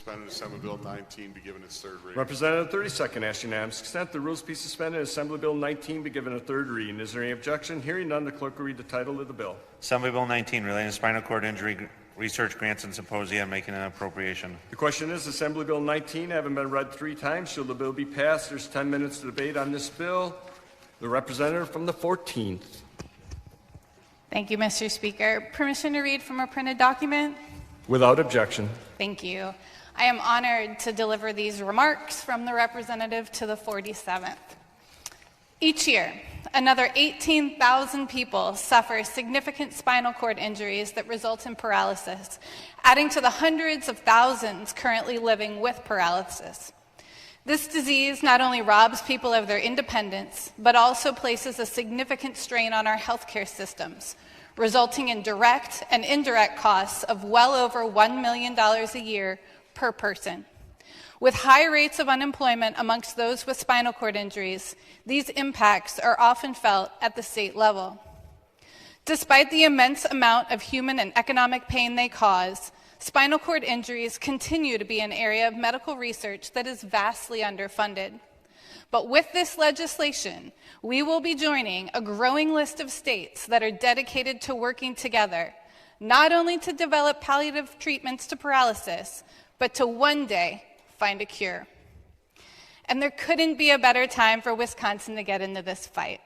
Suspended Assembly Bill 19 be given its third reading. Representative 32nd asks unanimous consent the rules be suspended and Assembly Bill 19 be given a third reading. Is there any objection? Hearing none, the clerk will read the title of the bill. Assembly Bill 19 relating to spinal cord injury research grants and symposia and making an appropriation. The question is Assembly Bill 19 having been read 3 times. Shall the bill be passed? There's 10 minutes to debate on this bill. The representative from the 14th. Thank you, Mr. Speaker. Permission to read from a printed document? Without objection. Thank you. I am honored to deliver these remarks from the representative to the 47th. Each year, another 18,000 people suffer significant spinal cord injuries that result in paralysis, adding to the hundreds of thousands currently living with paralysis. This disease not only robs people of their independence, but also places a significant strain on our healthcare systems, resulting in direct and indirect costs of well over $1 million a year per person. With high rates of unemployment amongst those with spinal cord injuries, these impacts are often felt at the state level. Despite the immense amount of human and economic pain they cause, spinal cord injuries continue to be an area of medical research that is vastly underfunded. But with this legislation, we will be joining a growing list of states that are dedicated to working together, not only to develop palliative treatments to paralysis, but to one day find a cure. And there couldn't be a better time for Wisconsin to get into this fight.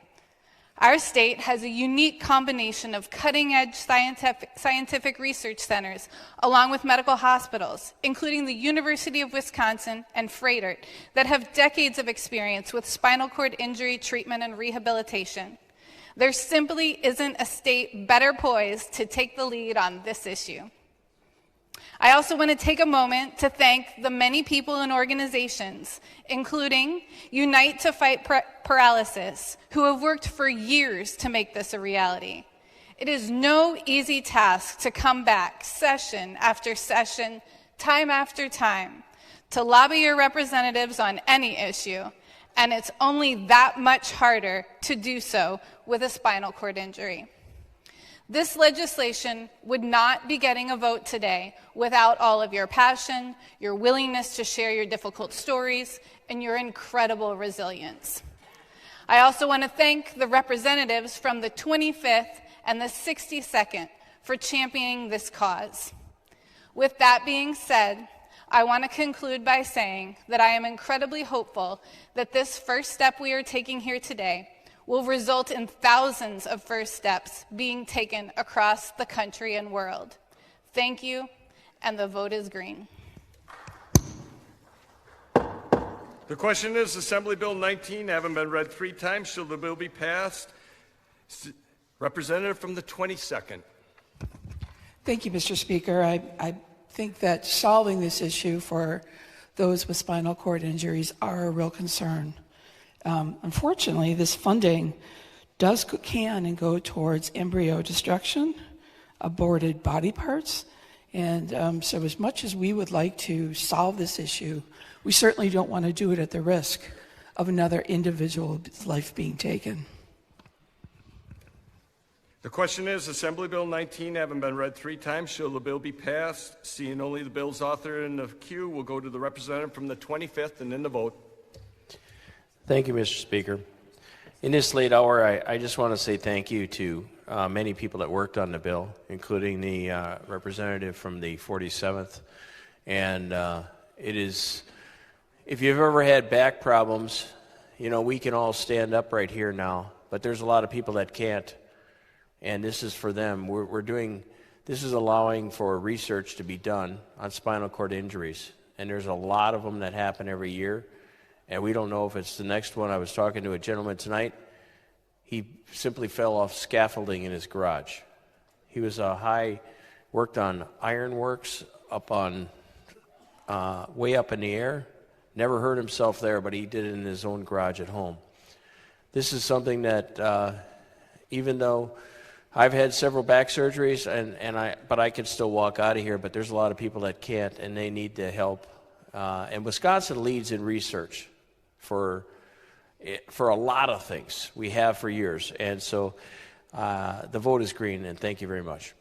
Our state has a unique combination of cutting-edge scientific research centers, along with medical hospitals, including the University of Wisconsin and Froedtert, that have decades of experience with spinal cord injury treatment and rehabilitation. There simply isn't a state better poised to take the lead on this issue. I also want to take a moment to thank the many people and organizations, including Unite to Fight Paralysis, who have worked for years to make this a reality. It is no easy task to come back session after session, time after time, to lobby your representatives on any issue, and it's only that much harder to do so with a spinal cord injury. This legislation would not be getting a vote today without all of your passion, your willingness to share your difficult stories, and your incredible resilience. I also want to thank the representatives from the 25th and the 62nd for championing this cause. With that being said, I want to conclude by saying that I am incredibly hopeful that this first step we are taking here today will result in thousands of first steps being taken across the country and world. Thank you, and the vote is green. The question is Assembly Bill 19 having been read 3 times. Shall the bill be passed? Representative from the 22nd. Thank you, Mr. Speaker. I think that solving this issue for those with spinal cord injuries are a real concern. Unfortunately, this funding can and go towards embryo destruction, aborted body parts, and so as much as we would like to solve this issue, we certainly don't want to do it at the risk of another individual's life being taken. The question is Assembly Bill 19 having been read 3 times. Shall the bill be passed? Seeing only the bill's author in the queue, we'll go to the representative from the 25th and then the vote. Thank you, Mr. Speaker. In this late hour, I just want to say thank you to many people that worked on the bill, including the representative from the 47th. And it is, if you've ever had back problems, you know, we can all stand up right here now, but there's a lot of people that can't. And this is for them. This is allowing for research to be done on spinal cord injuries. And there's a lot of them that happen every year. And we don't know if it's the next one. I was talking to a gentleman tonight. He simply fell off scaffolding in his garage. He was worked on ironworks up on, way up in the air. Never hurt himself there, but he did it in his own garage at home. This is something that, even though I've had several back surgeries, but I can still walk out of here, but there's a lot of people that can't, and they need the help. And Wisconsin leads in research for a lot of things. We have for years. And so the vote is green, and thank you very much.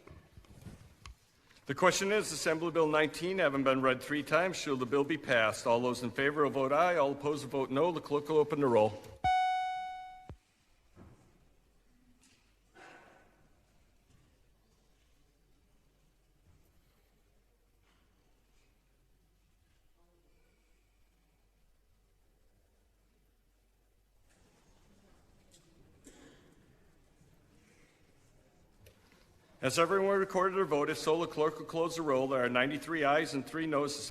The question is, Assembly Bill 19 having been read 3 times, shall the bill be passed? All those in favor will vote aye. All opposed will vote no. The clerk will open the roll. Has everyone recorded their vote? If so, the clerk will close the roll. There are 93 ayes and 3 noes.